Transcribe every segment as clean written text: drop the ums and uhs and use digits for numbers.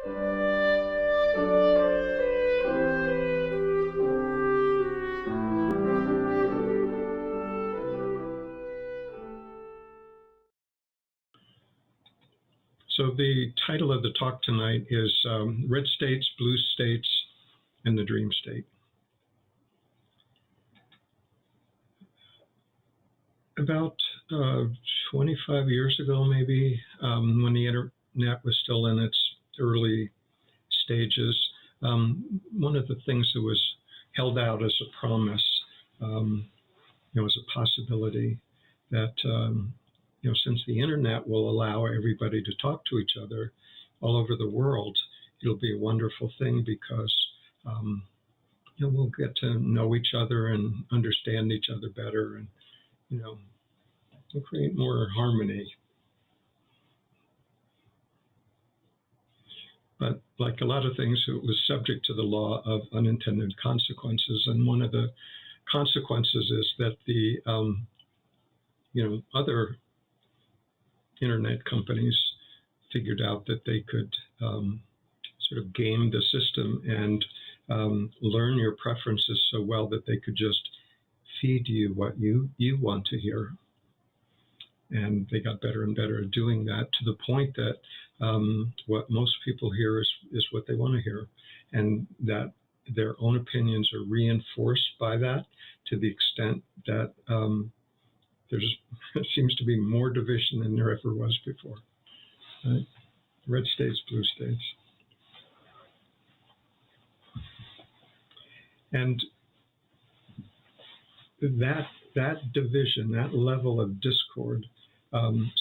So the title of the talk tonight is Red States, Blue States, and the Dream State. About 25 years ago, maybe, when the internet was still in its early stages, one of the things that was held out as a promise, as a possibility that, since the internet will allow everybody to talk to each other all over the world, it'll be a wonderful thing because, we'll get to know each other and understand each other better and, we'll create more harmony. But like a lot of things, it was subject to the law of unintended consequences. And one of the consequences is that the, other internet companies figured out that they could sort of game the system and learn your preferences so well that they could just feed you what you want to hear. And they got better and better at doing that to the point that what most people hear is what they want to hear, and that their own opinions are reinforced by that to the extent that there seems to be more division than there ever was before. Right? Red states, blue states. And that division, that level of discord,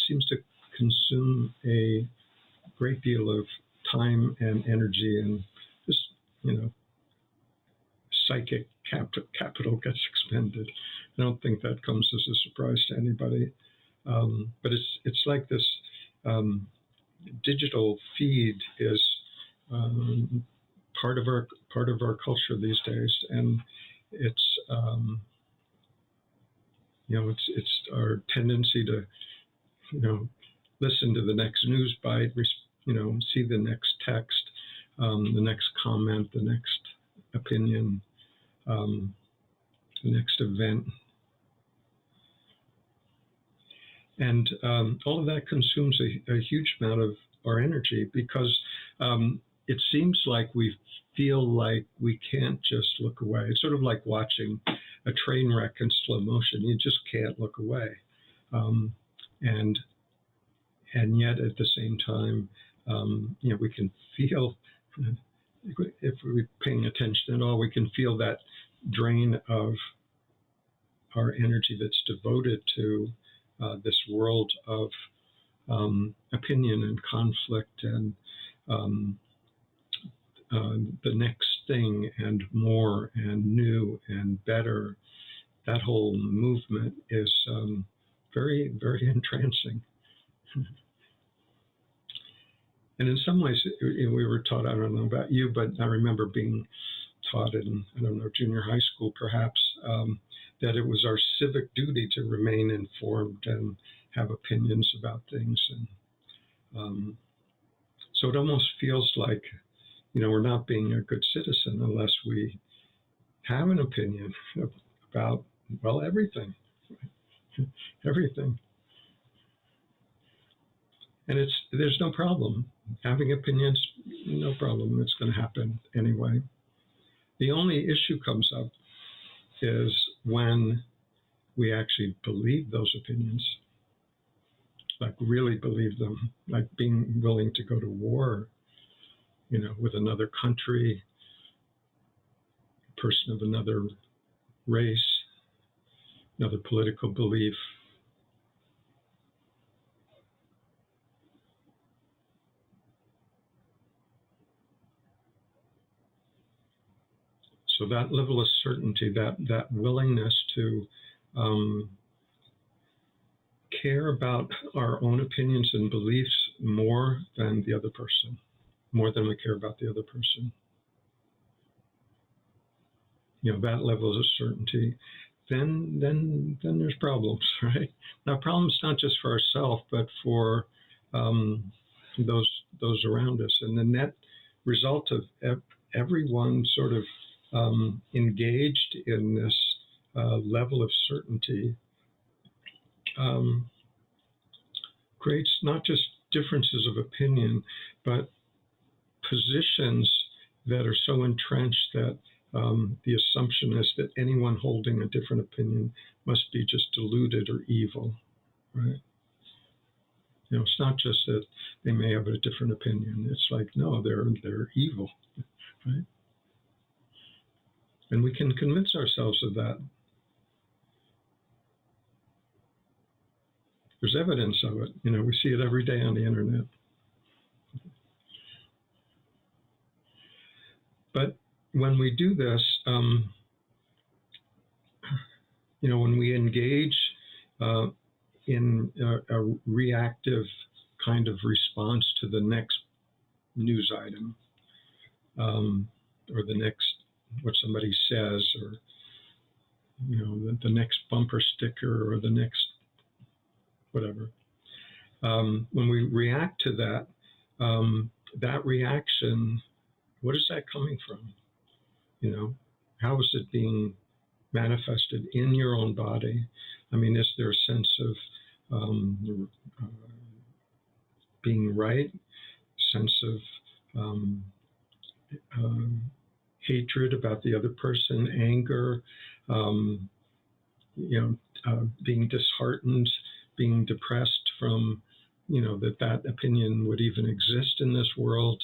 seems to consume a great deal of time and energy, and just, psychic capital gets expended. I don't think that comes as a surprise to anybody. But it's like this digital feed is part of our culture these days, and it's it's our tendency to listen to the next news bite, see the next text, the next comment, the next opinion, the next event. And all of that consumes a huge amount of our energy because it seems like we feel like we can't just look away. It's sort of like watching a train wreck in slow motion. You just can't look away. And yet at the same time, we can feel, if we're paying attention at all, we can feel that drain of our energy that's devoted to this world of opinion and conflict and the next thing and more and new and better. That whole movement is very, very entrancing. And in some ways, we were taught, I don't know about you, but I remember being taught in, junior high school perhaps, that it was our civic duty to remain informed and have opinions about things. And so it almost feels like, we're not being a good citizen unless we have an opinion about, well, everything. Everything. And there's no problem. Having opinions, no problem. It's going to happen anyway. The only issue comes up is when we actually believe those opinions, like really believe them, like being willing to go to war, with another country, a person of another race, another political belief. So that level of certainty, that willingness to care about our own opinions and beliefs more than the other person, more than we care about the other person. That level of certainty. Then there's problems, right? Now, problems not just for ourselves, but for those around us. And the net result of everyone sort of engaged in this level of certainty creates not just differences of opinion, but positions that are so entrenched that the assumption is that anyone holding a different opinion must be just deluded or evil, right? It's not just that they may have a different opinion. It's like, no, they're evil, right? And we can convince ourselves of that. There's evidence of it. We see it every day on the internet. But when we do this, when we engage in a reactive kind of response to the next news item, or the next what somebody says, or the next bumper sticker, or the next whatever. When we react to that, that reaction, what is that coming from? How is it being manifested in your own body? I mean, is there a sense of being right, sense of hatred about the other person, anger, being disheartened, being depressed from, that opinion would even exist in this world.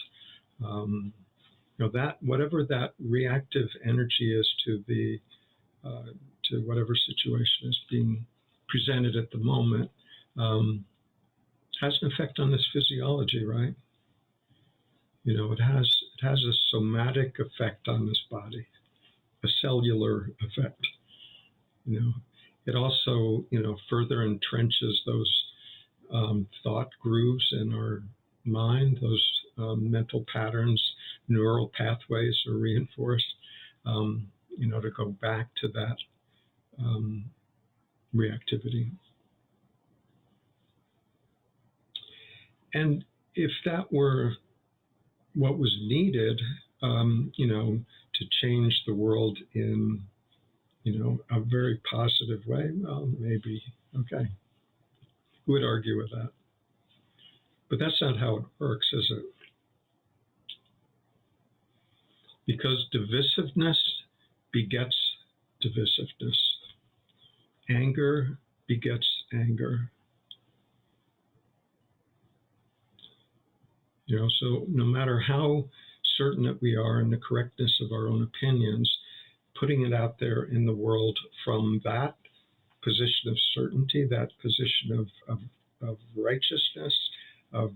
That whatever that reactive energy is to whatever situation is being presented at the moment, has an effect on this physiology, right? It has a somatic effect on this body, a cellular effect. It also further entrenches those thought grooves in our mind, those mental patterns, neural pathways are reinforced, to go back to that reactivity. And if that were what was needed, to change the world in, a very positive way, well, maybe, okay. Who would argue with that? But that's not how it works, is it? Because divisiveness begets divisiveness. Anger begets anger. So no matter how certain that we are in the correctness of our own opinions, putting it out there in the world from that position of certainty, that position of righteousness, of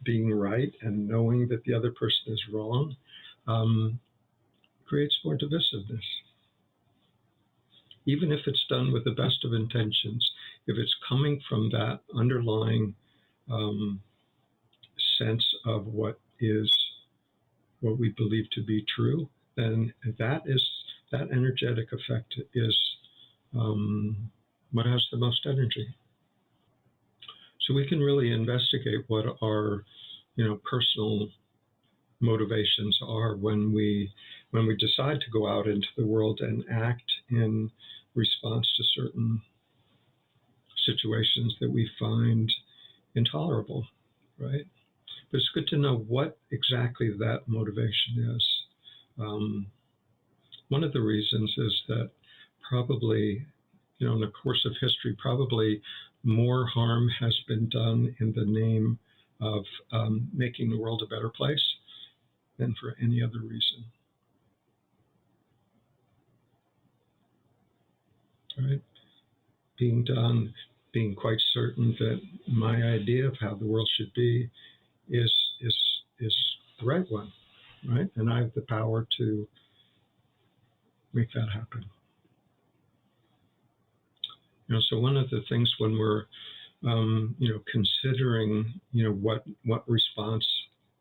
being right and knowing that the other person is wrong, creates more divisiveness. Even if it's done with the best of intentions, if it's coming from that underlying sense of what we believe to be true, then that energetic effect is what has the most energy. So we can really investigate what our personal motivations are when we decide to go out into the world and act in response to certain situations that we find intolerable, right? But it's good to know what exactly that motivation is. One of the reasons is that probably, in the course of history, probably more harm has been done in the name of making the world a better place than for any other reason. Right? Being quite certain that my idea of how the world should be is the right one, right? And I have the power to make that happen. So one of the things when we're, considering, what response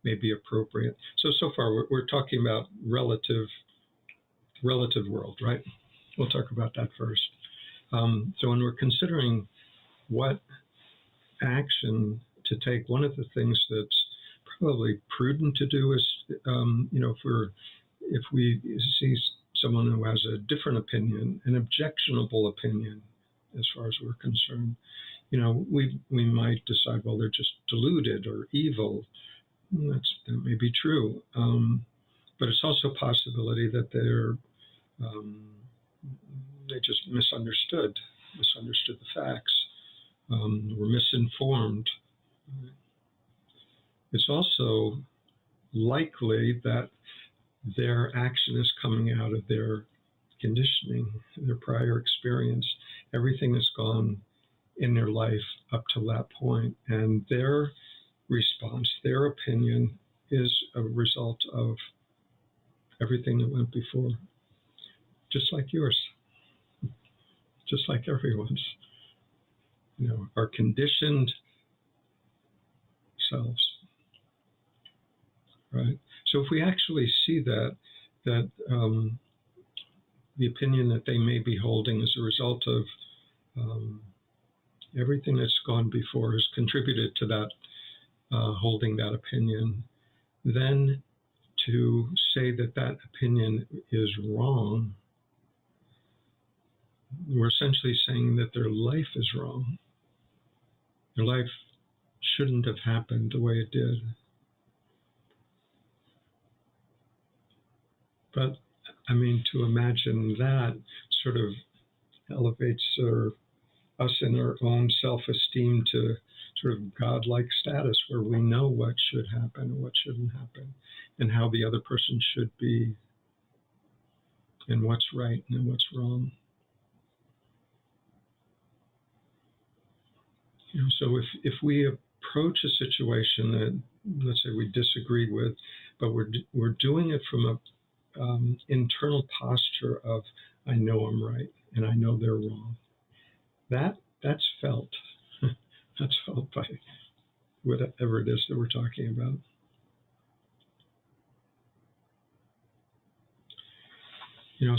may be appropriate. So far we're talking about relative world, right? We'll talk about that first. So when we're considering what action to take. One of the things that's probably prudent to do is, if we see someone who has a different opinion, an objectionable opinion, as far as we're concerned, we might decide, well, they're just deluded or evil. That may be true, but it's also a possibility that they just misunderstood the facts, were misinformed. It's also likely that their action is coming out of their conditioning, their prior experience, everything that's gone in their life up to that point, and their response, their opinion, is a result of everything that went before, just like yours, just like everyone's. Our conditioned selves, right? So if we actually see that the opinion that they may be holding is a result of everything that's gone before has contributed to that, holding that opinion, then to say that opinion is wrong, we're essentially saying that their life is wrong. Their life shouldn't have happened the way it did. But, to imagine that sort of elevates us in our own self-esteem to sort of godlike status, where we know what should happen and what shouldn't happen, and how the other person should be, and what's right and what's wrong. So if we approach a situation that, let's say, we disagree with, but we're doing it from a internal posture of, I know I'm right and I know they're wrong. That's felt. That's felt by whatever it is that we're talking about.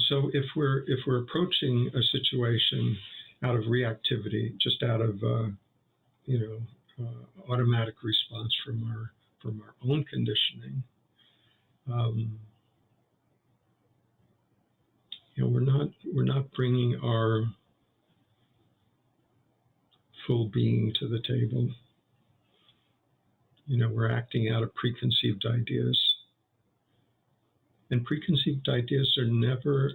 So if we're approaching a situation out of reactivity, just out of automatic response from our own conditioning, we're not bringing our full being to the table. We're acting out of preconceived ideas. And preconceived ideas are never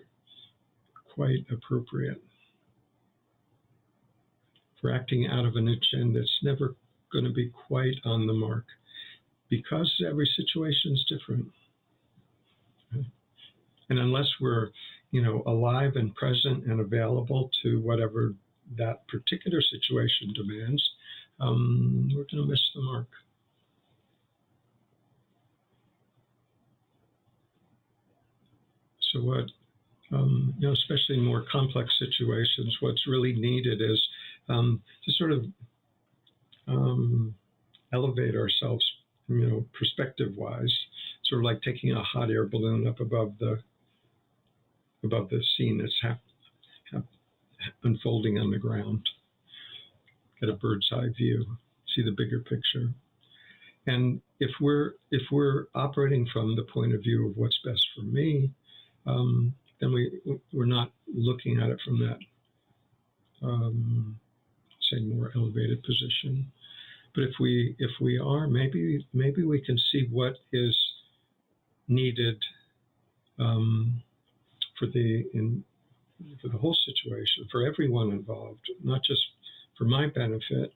quite appropriate. If we're acting out of an agenda, it's never going to be quite on the mark, because every situation is different. And unless we're, alive and present and available to whatever that particular situation demands, we're going to miss the mark. So what, especially in more complex situations, what's really needed is to sort of elevate ourselves, perspective-wise, sort of like taking a hot air balloon up above the scene that's unfolding on the ground. Get a bird's eye view, see the bigger picture. And if we're operating from the point of view of what's best for me, then we're not looking at it from that, say, more elevated position. But if we are, maybe we can see what is needed for the whole situation, for everyone involved, not just for my benefit,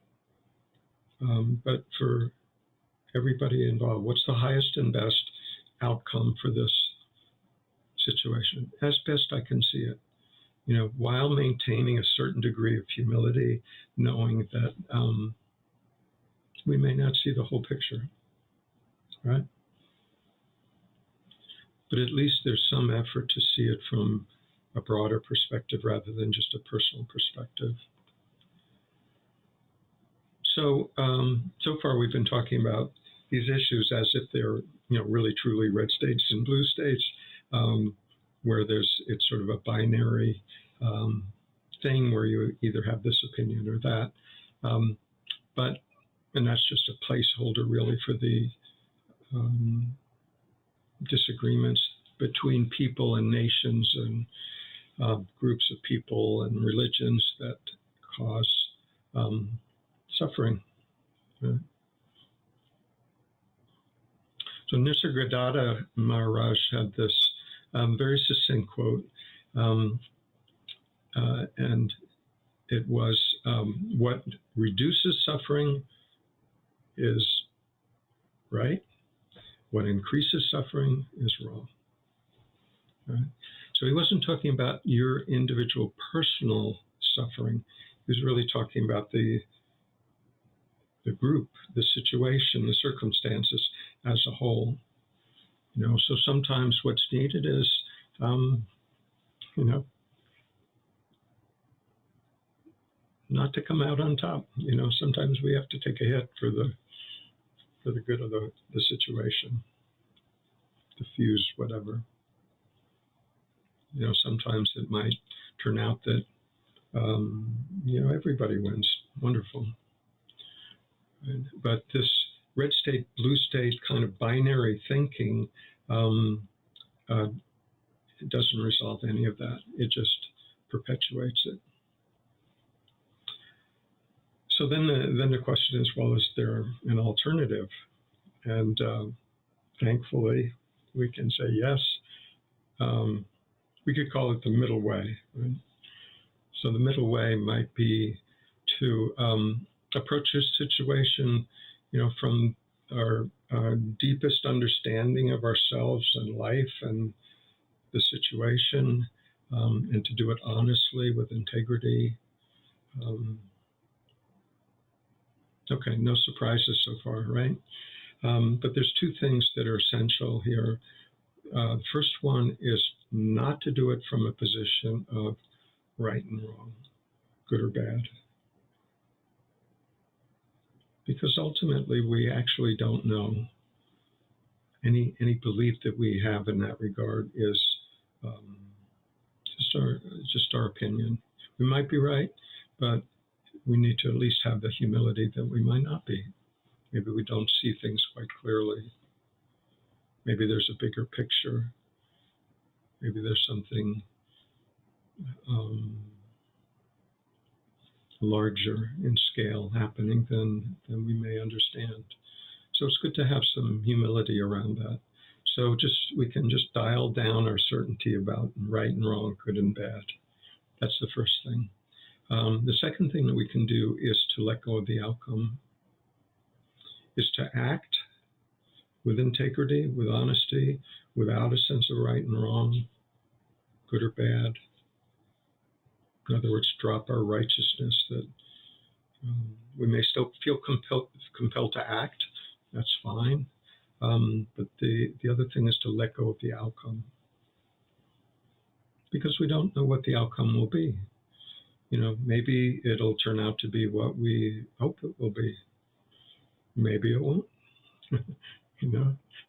but for everybody involved. What's the highest and best outcome for this situation, as best I can see it? While maintaining a certain degree of humility, knowing that we may not see the whole picture, right? But at least there's some effort to see it from a broader perspective rather than just a personal perspective. So, so far we've been talking about these issues as if they're, really truly red states and blue states, where it's sort of a binary thing where you either have this opinion or that. But And that's just a placeholder really for the disagreements between people and nations and groups of people and religions that cause suffering. Right? So Nisargadatta Maharaj had this very succinct quote, and it was, what reduces suffering is right, what increases suffering is wrong. Right? So he wasn't talking about your individual personal suffering. He was really talking about the group, the situation, the circumstances as a whole. So sometimes what's needed is, not to come out on top. Sometimes we have to take a hit for the good of the situation, diffuse whatever. Sometimes it might turn out that, everybody wins. Wonderful. But this red state, blue state kind of binary thinking it doesn't resolve any of that. It just perpetuates it. So then the question is, well, is there an alternative? And thankfully, we can say yes. We could call it the middle way. Right? So the middle way might be to approach this situation, from our deepest understanding of ourselves and life and the situation, and to do it honestly with integrity. Okay, no surprises so far, right? But there's two things that are essential here. The first one is not to do it from a position of right and wrong, good or bad. Because ultimately we actually don't know. Any belief that we have in that regard is just our opinion. We might be right, but we need to at least have the humility that we might not be. Maybe we don't see things quite clearly. Maybe there's a bigger picture. Maybe there's something larger in scale happening than we may understand. So it's good to have some humility around that. So we can just dial down our certainty about right and wrong, good and bad. That's the first thing. The second thing that we can do is to let go of the outcome, is to act with integrity, with honesty, without a sense of right and wrong, good or bad. In other words, drop our righteousness that we may still feel compelled to act. That's fine. But the other thing is to let go of the outcome. Because we don't know what the outcome will be. Maybe it'll turn out to be what we hope it will be. Maybe it won't.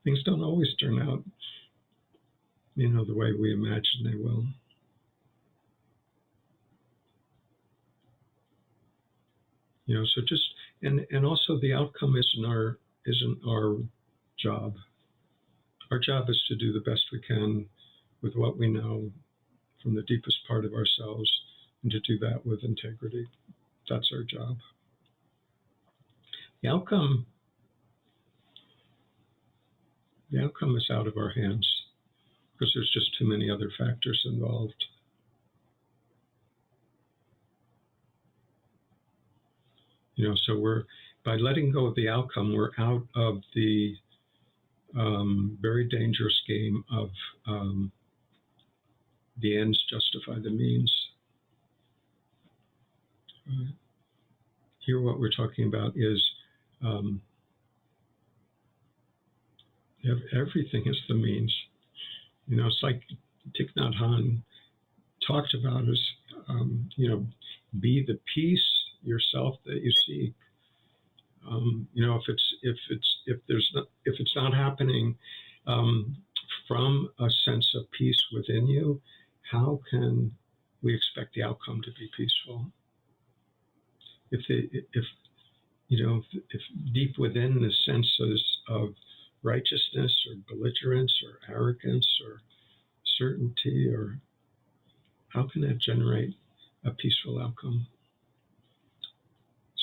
Things don't always turn out, the way we imagine they will. So just, and also the outcome isn't our job. Our job is to do the best we can with what we know from the deepest part of ourselves, and to do that with integrity. That's our job. The outcome is out of our hands because there's just too many other factors involved. So by letting go of the outcome, we're out of the very dangerous game of the ends justify the means. Here what we're talking about is everything is the means. It's like Thich Nhat Hanh talked about as, be the peace yourself that you seek. If it's not happening from a sense of peace within you, how can we expect the outcome to be peaceful? If if deep within the senses of righteousness or belligerence or arrogance or certainty, or how can that generate a peaceful outcome?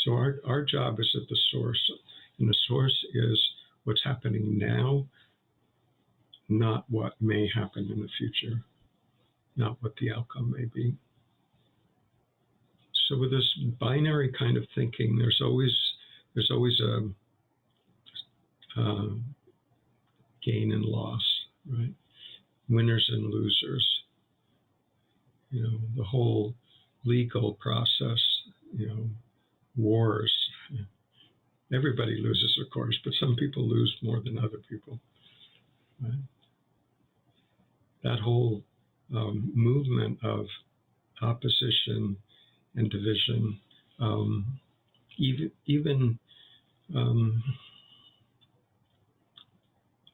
So our job is at the source, and the source is what's happening now, not what may happen in the future, not what the outcome may be. So with this binary kind of thinking, there's always a gain and loss, right? Winners and losers. The whole legal process, wars. Everybody loses, of course, but some people lose more than other people, right? That whole movement of opposition and division, even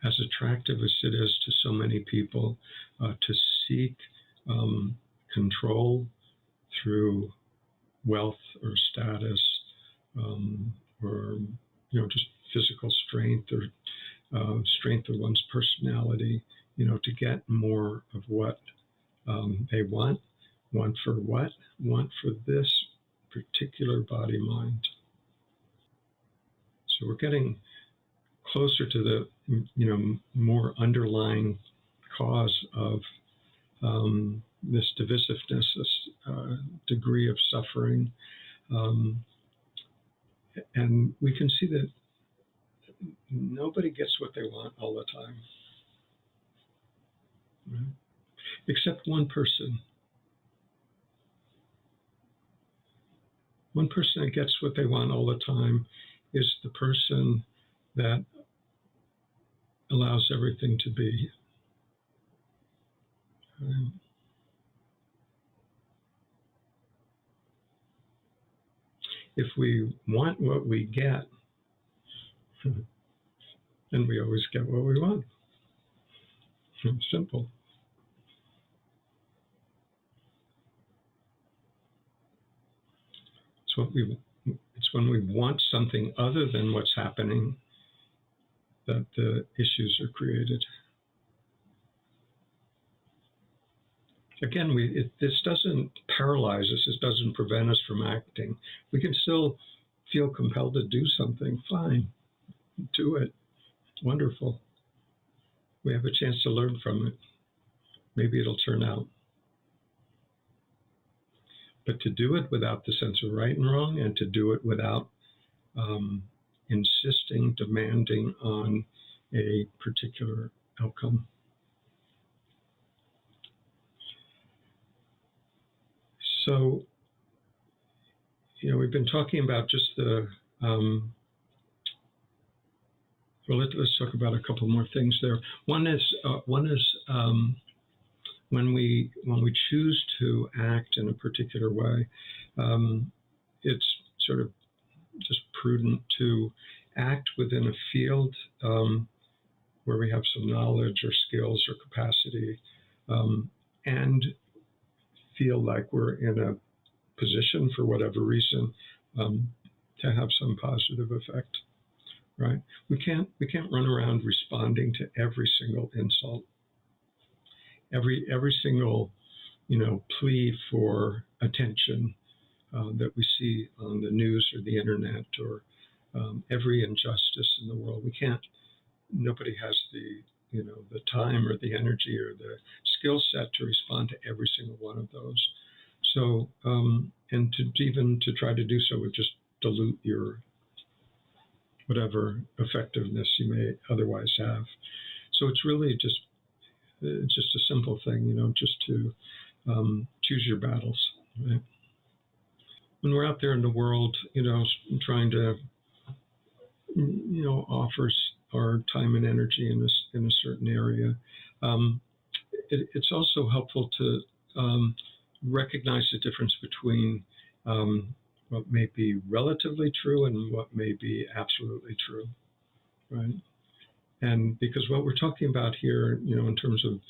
as attractive as it is to so many people, to seek control through wealth or status, or just physical strength or strength of one's personality, to get more of what they want for what? Want for this particular body mind. So we're getting closer to the more underlying cause of this divisiveness, this degree of suffering, and we can see that nobody gets what they want all the time, right? Except one person. One person that gets what they want all the time is the person that allows everything to be. If we want what we get, then we always get what we want. It's simple. It's when we want something other than what's happening that the issues are created. Again, this doesn't paralyze us. This doesn't prevent us from acting. We can still feel compelled to do something. Fine, do it. Wonderful. We have a chance to learn from it. Maybe it'll turn out. But to do it without the sense of right and wrong, and to do it without insisting, demanding on a particular outcome. So, we've been talking about just the, let's talk about a couple more things there. One is when we choose to act in a particular way, it's sort of just prudent to act within a field where we have some knowledge or skills or capacity, and feel like we're in a position, for whatever reason, to have some positive effect, right? We can't run around responding to every single insult, every single plea for attention that we see on the news or the internet, or every injustice in the world. We can't. Nobody has the time or the energy or the skill set to respond to every single one of those. So, and to try to do so would just dilute your whatever effectiveness you may otherwise have. So it's really just a simple thing, just to choose your battles, right? When we're out there in the world, trying to, offer our time and energy in a certain area, it's also helpful to recognize the difference between what may be relatively true and what may be absolutely true, right? And because what we're talking about here, in terms of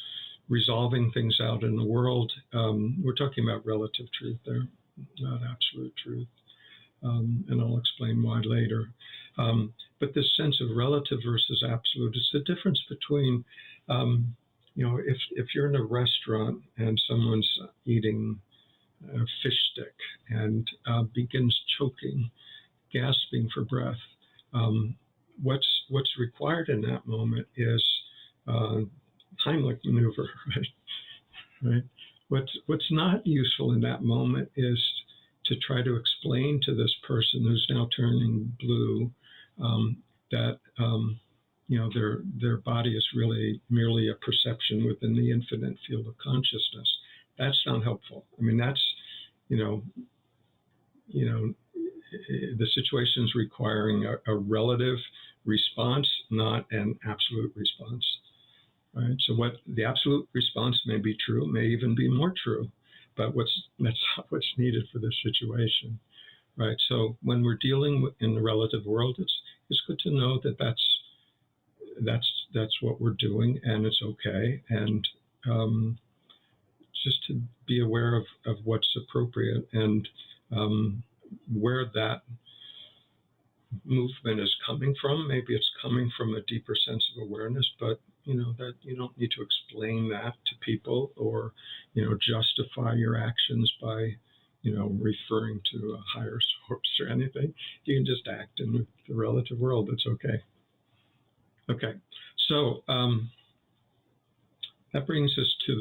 resolving things out in the world, we're talking about relative truth there, not absolute truth. and I'll explain why later. But this sense of relative versus absolute is the difference between, if you're in a restaurant and someone's eating a fish stick and begins choking, gasping for breath, what's required in that moment is Heimlich maneuver, right? What's not useful in that moment is to try to explain to this person who's now turning blue that their body is really merely a perception within the infinite field of consciousness. That's not helpful. I mean, that's the situation's requiring a relative response, not an absolute response. Right? So what the absolute response may be true, may even be more true, but that's not what's needed for this situation. Right? So when we're dealing in the relative world, it's good to know that that's what we're doing, and it's okay, and just to be aware of what's appropriate and where that movement is coming from. Maybe it's coming from a deeper sense of awareness, but that you don't need to explain that to people or justify your actions by referring to a higher source or anything. You can just act in the relative world. It's okay. Okay, so that brings us to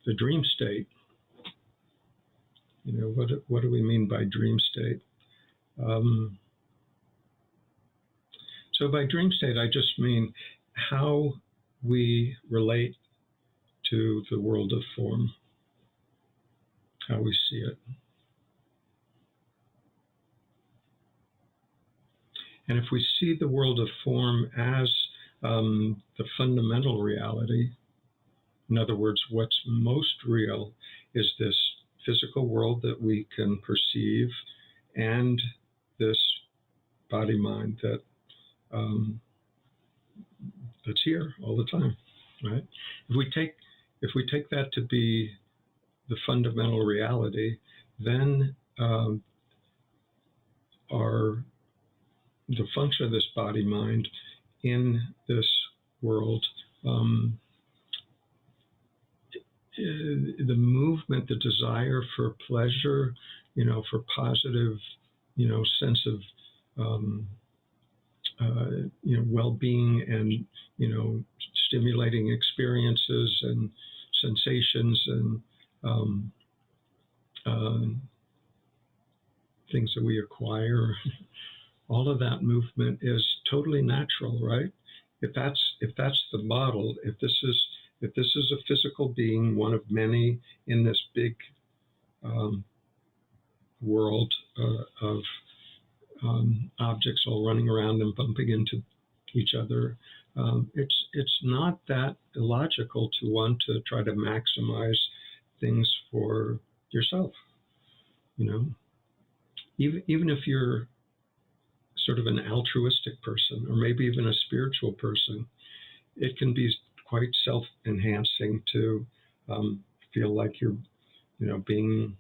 the dream state. What do we mean by dream state? So by dream state, I just mean how we relate to the world of form, how we see it. And if we see the world of form as the fundamental reality, in other words, what's most real is this physical world that we can perceive and this body-mind that's here all the time, right? If we take that to be the fundamental reality, then the function of this body-mind in this world, the movement, the desire for pleasure, for positive, sense of well-being and stimulating experiences and sensations and things that we acquire. All of that movement is totally natural, right? If that's the model, if this is a physical being, one of many in this big world of objects all running around and bumping into each other, it's not that illogical to want to try to maximize things for yourself. Even if you're sort of an altruistic person, or maybe even a spiritual person, it can be quite self-enhancing to feel like you're, being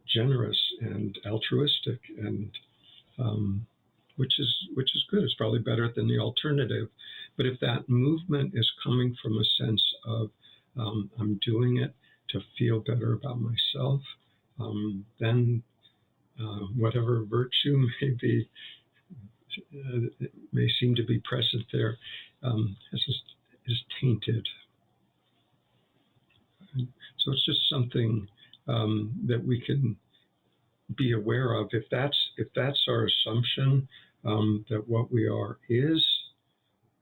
generous and altruistic, and which is good. It's probably better than the alternative. But if that movement is coming from a sense of I'm doing it to feel better about myself, then whatever virtue may seem to be present there is tainted. So it's just something that we can be aware of. If that's our assumption, that what we are is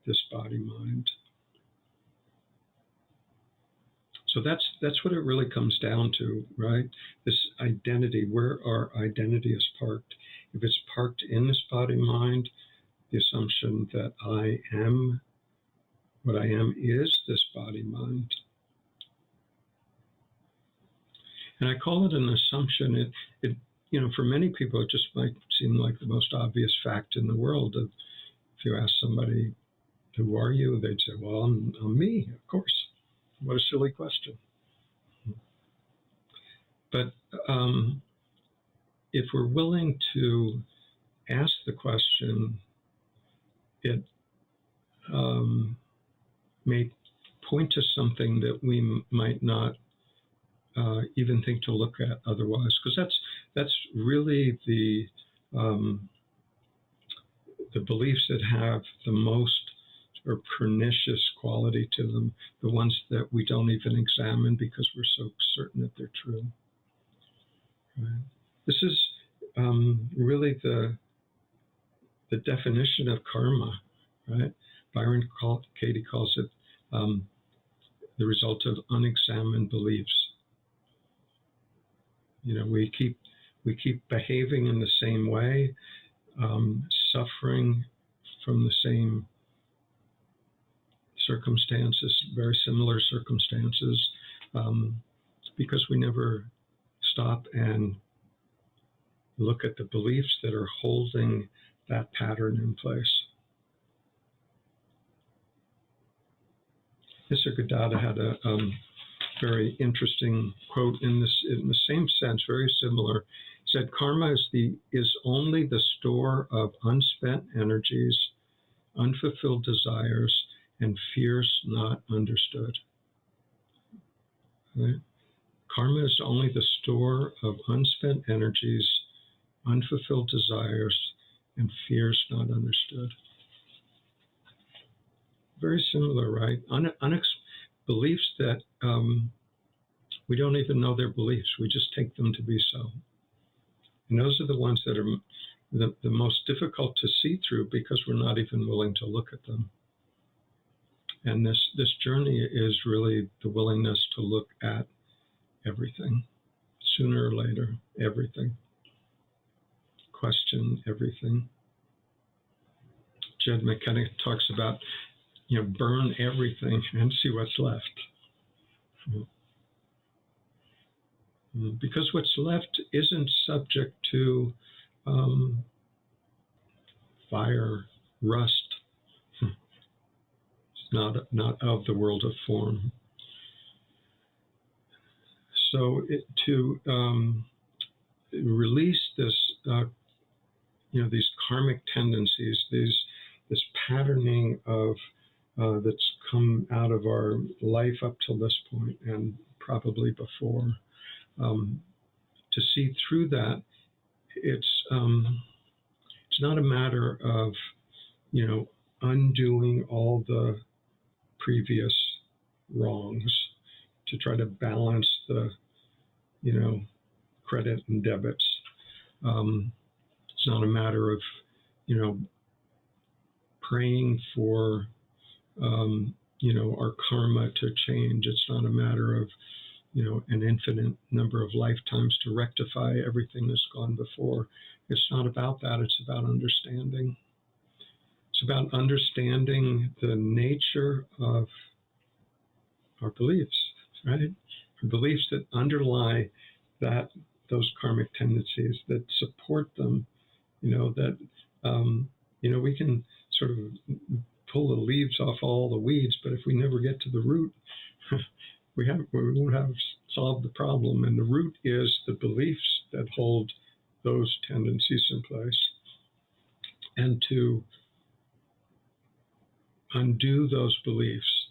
this body-mind. So that's what it really comes down to, right? This identity, where our identity is parked. If it's parked in this body-mind, the assumption that I am, what I am is this body-mind. And I call it an assumption. It for many people, it just might seem like the most obvious fact in the world. If you ask somebody, who are you? They'd say, well, I'm me, of course. What a silly question. But if we're willing to ask the question, it may point to something that we might not even think to look at otherwise, because that's really the beliefs that have the most or pernicious quality to them, the ones that we don't even examine because we're so certain that they're true. Right? This is really the definition of karma, right? Byron Katie calls it the result of unexamined beliefs. We keep behaving in the same way, suffering from the same circumstances, very similar circumstances, because we never stop and look at the beliefs that are holding that pattern in place. Nisargadatta had a very interesting quote in the same sense, very similar. He said, "Karma is only the store of unspent energies, unfulfilled desires, and fears not understood." Right? Karma is only the store of unspent energies, unfulfilled desires, and fears not understood. Very similar, right? Beliefs that we don't even know they're beliefs. We just take them to be so. And those are the ones that are the most difficult to see through because we're not even willing to look at them. And this journey is really the willingness to look at everything, sooner or later, everything. Question everything. Jed McKenna talks about, burn everything and see what's left. Because what's left isn't subject to fire, rust. It's not of the world of form. So to release this, these karmic tendencies, this patterning of that's come out of our life up till this point and probably before. To see through that, it's not a matter of undoing all the previous wrongs to try to balance the credit and debits. It's not a matter of praying for our karma to change. It's not a matter of an infinite number of lifetimes to rectify everything that's gone before. It's not about that. It's about understanding. It's about understanding the nature of our beliefs, right? Our beliefs that underlie those karmic tendencies, that support them, that we can sort of pull the leaves off all the weeds, but if we never get to the root, we won't have solved the problem. And the root is the beliefs that hold those tendencies in place. And to undo those beliefs,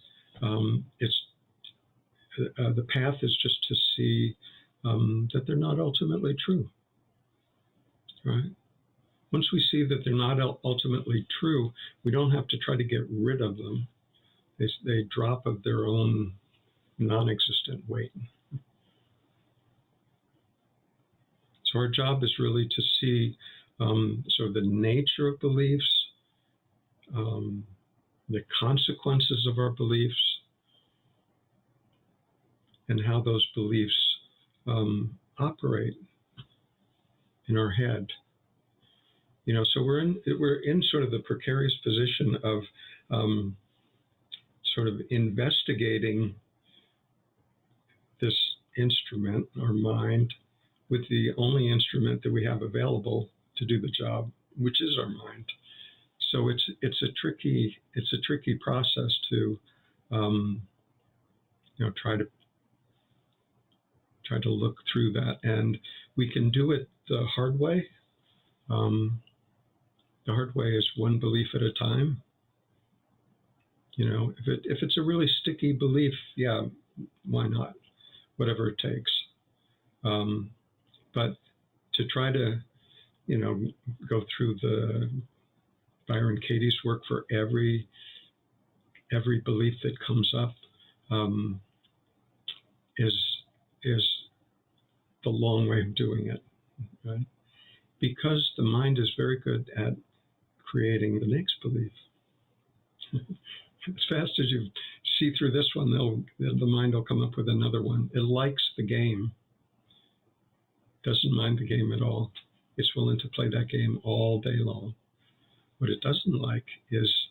the path is just to see that they're not ultimately true, right? Once we see that they're not ultimately true, we don't have to try to get rid of them. They drop of their own non-existent weight. So our job is really to see sort of the nature of beliefs, the consequences of our beliefs, and how those beliefs operate in our head. So we're in sort of the precarious position of sort of investigating this instrument, our mind, with the only instrument that we have available to do the job, which is our mind. So it's a tricky process to try to look through that, and we can do it the hard way. The hard way is one belief at a time. If it's a really sticky belief, yeah, why not? Whatever it takes. But to try to, go through the Byron Katie's work for every belief that comes up is the long way of doing it, right? Because the mind is very good at creating the next belief. As fast as you see through this one, the mind will come up with another one. It likes the game. Doesn't mind the game at all. It's willing to play that game all day long. What it doesn't like is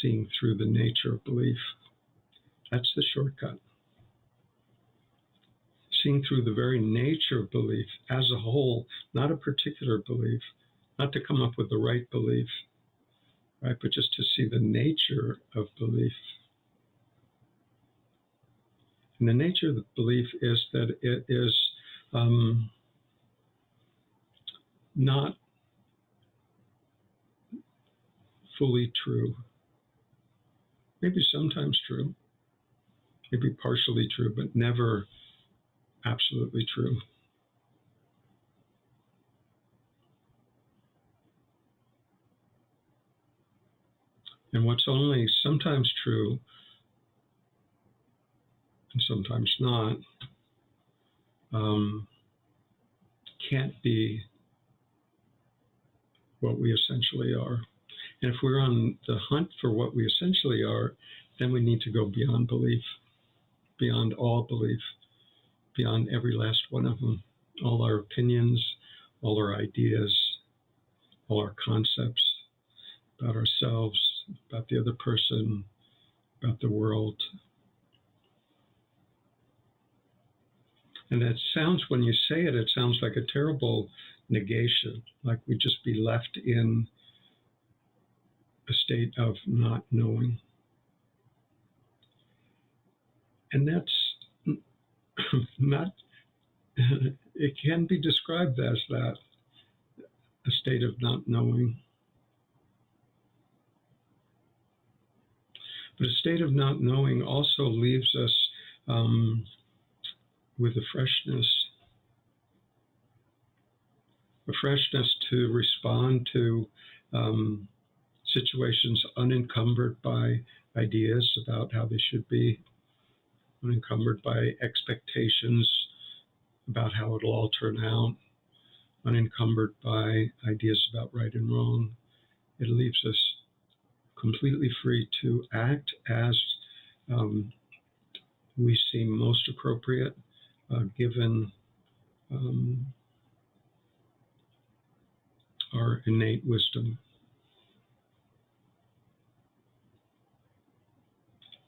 seeing through the nature of belief. That's the shortcut. Seeing through the very nature of belief as a whole, not a particular belief, not to come up with the right belief, right? But just to see the nature of belief. And the nature of the belief is that it is not fully true. Maybe sometimes true, maybe partially true, but never absolutely true. And what's only sometimes true and sometimes not can't be what we essentially are. And if we're on the hunt for what we essentially are, then we need to go beyond belief, beyond all belief, beyond every last one of them, all our opinions, all our ideas, all our concepts about ourselves, about the other person, about the world. And it sounds, when you say it, it sounds like a terrible negation, like we'd just be left in a state of not knowing. And that's not, it can be described as that, a state of not knowing. But a state of not knowing also leaves us with a freshness to respond to situations unencumbered by ideas about how they should be, unencumbered by expectations about how it'll all turn out, unencumbered by ideas about right and wrong. It leaves us completely free to act as we seem most appropriate, given our innate wisdom.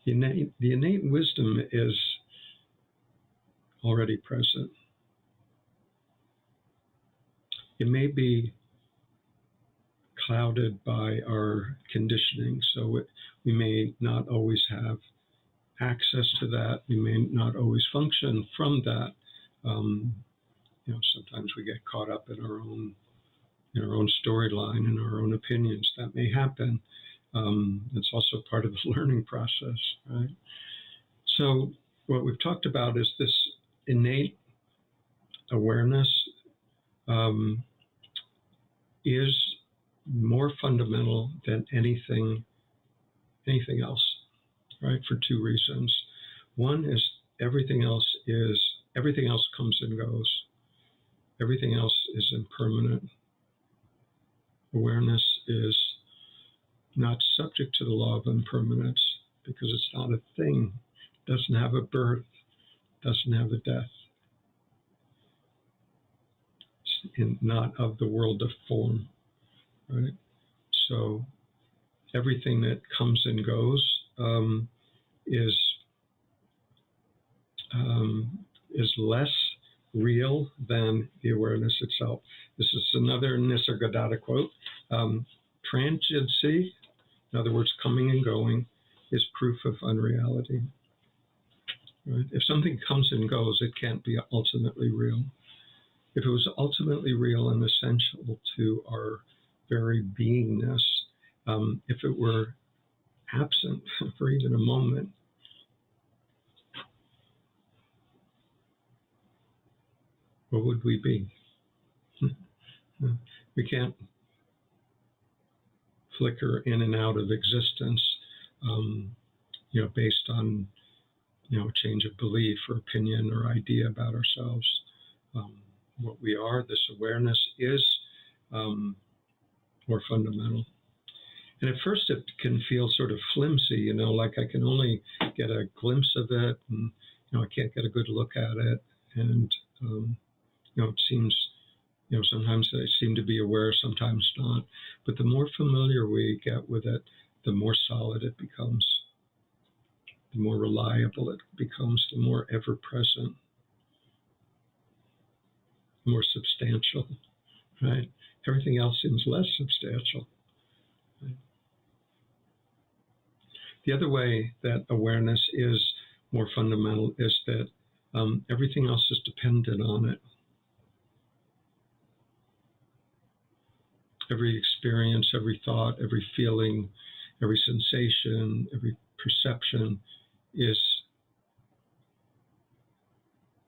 The innate wisdom is already present. It may be clouded by our conditioning, so we may not always have access to that. We may not always function from that. Sometimes we get caught up in our own storyline and our own opinions. That may happen. It's also part of the learning process, right? So what we've talked about is this innate awareness is more fundamental than anything else, right? For two reasons. One is everything else comes and goes. Everything else is impermanent. Awareness is not subject to the law of impermanence because it's not a thing. It doesn't have a birth, doesn't have a death. It's not of the world of form, right? So everything that comes and goes is less real than the awareness itself. This is another Nisargadatta quote. Transiency, in other words, coming and going, is proof of unreality. Right? If something comes and goes, it can't be ultimately real. if it was ultimately real and essential to our very beingness, if it were absent for even a moment, what would we be? We can't flicker in and out of existence, based on, a change of belief or opinion or idea about ourselves. What we are, this awareness, is more fundamental. And at first it can feel sort of flimsy, like I can only get a glimpse of it, and, I can't get a good look at it. And, it seems, sometimes I seem to be aware, sometimes not. But the more familiar we get with it, the more solid it becomes, the more reliable it becomes, the more ever-present, more substantial, right? Everything else seems less substantial. Right? The other way that awareness is more fundamental is that everything else is dependent on it. Every experience, every thought, every feeling, every sensation, every perception is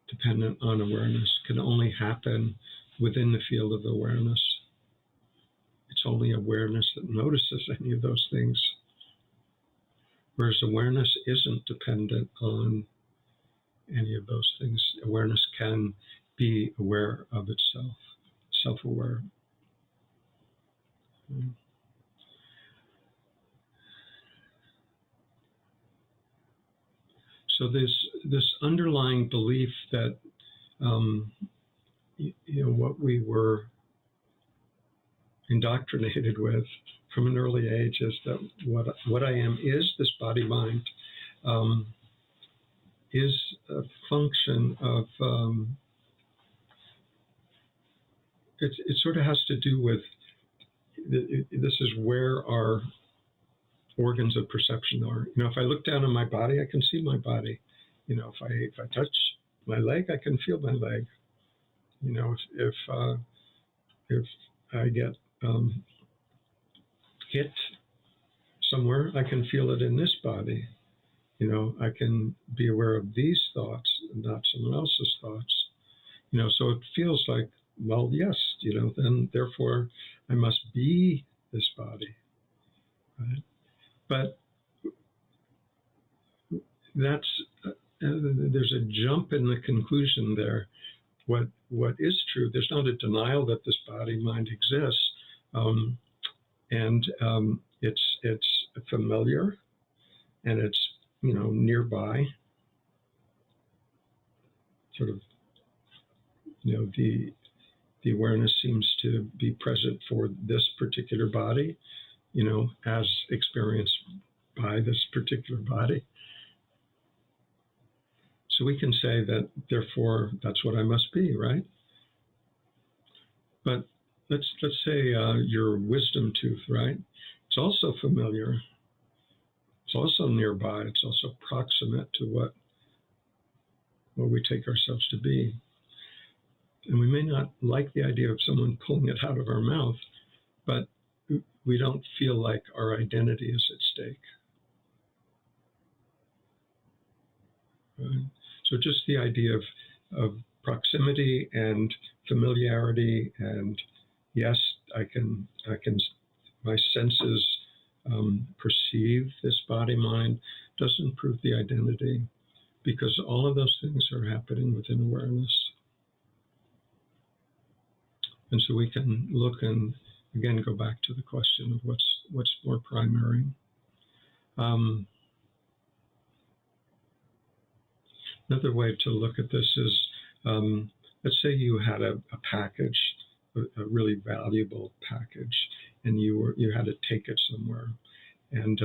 dependent on awareness, can only happen within the field of awareness. It's only awareness that notices any of those things. Whereas awareness isn't dependent on any of those things. Awareness can be aware of itself, self-aware. So this underlying belief that what we were indoctrinated with from an early age is that what I am is this body-mind, is a function of it sort of has to do with this is where our organs of perception are. If I look down on my body, I can see my body. If I touch my leg, I can feel my leg. If I get hit somewhere, I can feel it in this body. I can be aware of these thoughts and not someone else's thoughts. So it feels like, well, yes, then therefore I must be this body, right? But there's a jump in the conclusion there. What is true? There's not a denial that this body-mind exists, and it's familiar, and it's nearby. Sort of, the awareness seems to be present for this particular body, as experienced by this particular body. So we can say that, therefore, that's what I must be, right? But let's say your wisdom tooth, right? It's also familiar. It's also nearby. It's also proximate to what we take ourselves to be. And we may not like the idea of someone pulling it out of our mouth, but we don't feel like our identity is at stake. Right? So just the idea of proximity and familiarity, and yes, I can my senses perceive this body-mind, doesn't prove the identity, because all of those things are happening within awareness. And so we can look and again go back to the question of what's more primary. Another way to look at this is, let's say you had a package, a really valuable package, and you had to take it somewhere, and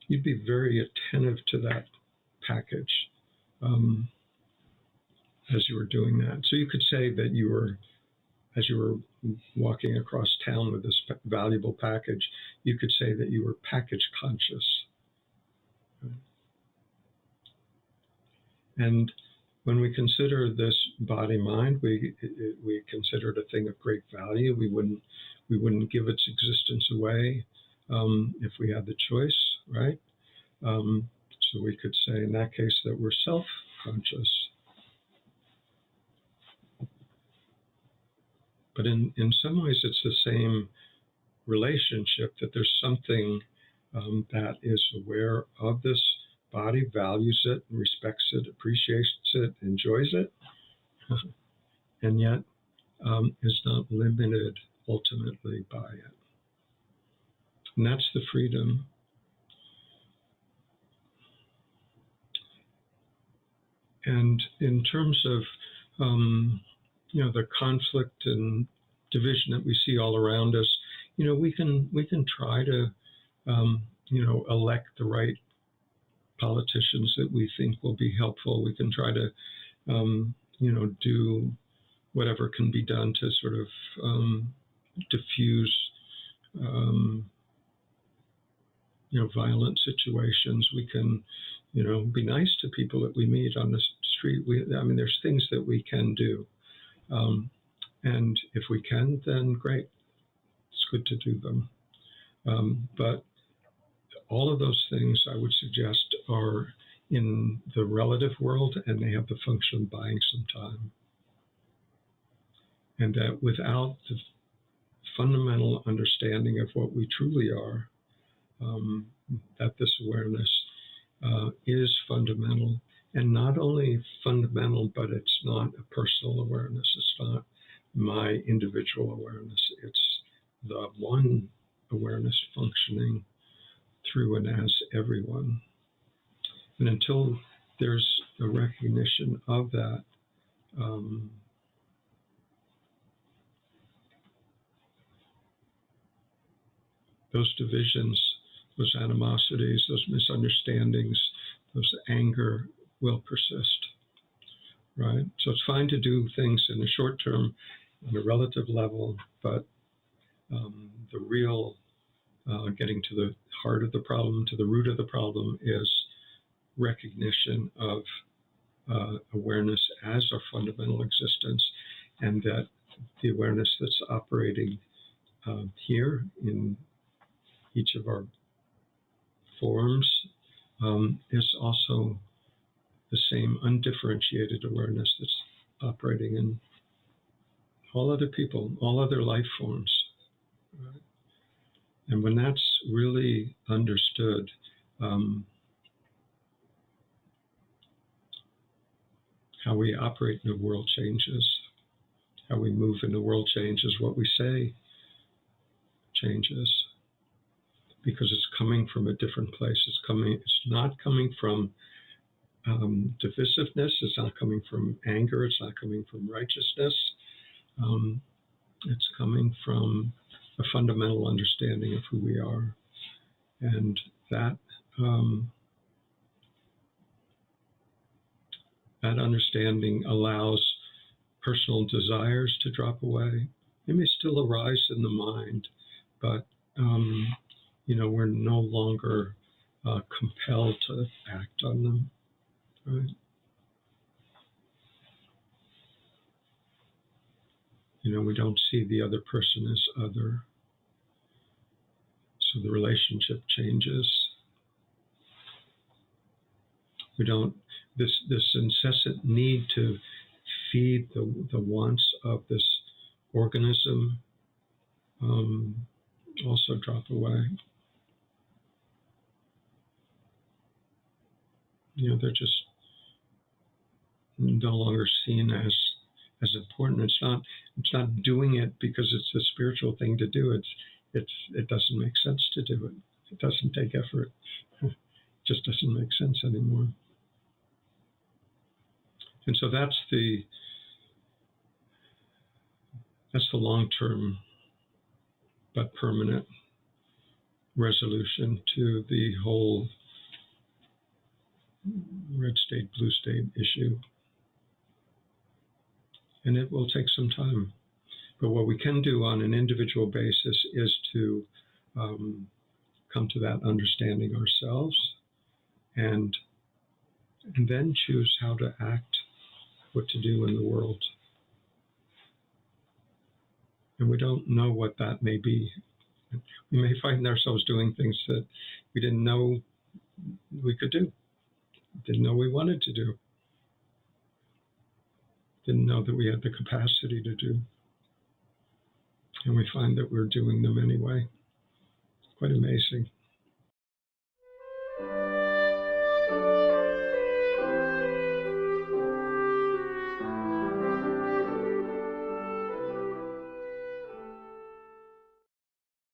you'd be very attentive to that package as you were doing that. So you could say that as you were walking across town with this valuable package, you could say that you were package conscious. And when we consider this body-mind. We consider it a thing of great value. We wouldn't give its existence away if we had the choice, right? So we could say in that case that we're self-conscious. But in some ways it's the same relationship, that there's something that is aware of this body, values it, respects it, appreciates it, enjoys it, and yet is not limited ultimately by it. And that's the freedom. And in terms of the conflict and division that we see all around us, we can try to elect the right politicians that we think will be helpful. We can try to do whatever can be done to sort of diffuse violent situations. We can be nice to people that we meet on the street. There's things that we can do, and if we can, then great. It's good to do them. But all of those things, I would suggest, are in the relative world, and they have the function of buying some time. And that without the fundamental understanding of what we truly are, that this awareness is fundamental. And not only fundamental, but it's not a personal awareness. It's not my individual awareness. It's the one awareness functioning through and as everyone. And until there's a recognition of that, those divisions, those animosities, those misunderstandings, those anger will persist, right? So it's fine to do things in the short term on a relative level, but the real getting to the heart of the problem, to the root of the problem, is recognition of awareness as our fundamental existence, and that the awareness that's operating here in each of our forms is also the same undifferentiated awareness that's operating in all other people, all other life forms. Right? And when that's really understood, how we operate in the world changes, how we move in the world changes, what we say changes, because it's coming from a different place. It's not coming from divisiveness, it's not coming from anger, it's not coming from righteousness. It's coming from a fundamental understanding of who we are. And that that understanding allows personal desires to drop away. They may still arise in the mind, but we're no longer compelled to act on them. Right? We don't see the other person as other. So the relationship changes. We don't, this incessant need to feed the wants of this organism also drop away. They're just no longer seen as important. It's not doing it because it's a spiritual thing to do. It doesn't make sense to do it. It doesn't take effort. It just doesn't make sense anymore. And so that's the long-term but permanent resolution to the whole red state, blue state issue. And it will take some time. But what we can do on an individual basis is to come to that understanding ourselves, and then choose how to act what to do in the world. And we don't know what that may be. We may find ourselves doing things that we didn't know we could do, didn't know we wanted to do, didn't know that we had the capacity to do. And we find that we're doing them anyway. Quite amazing.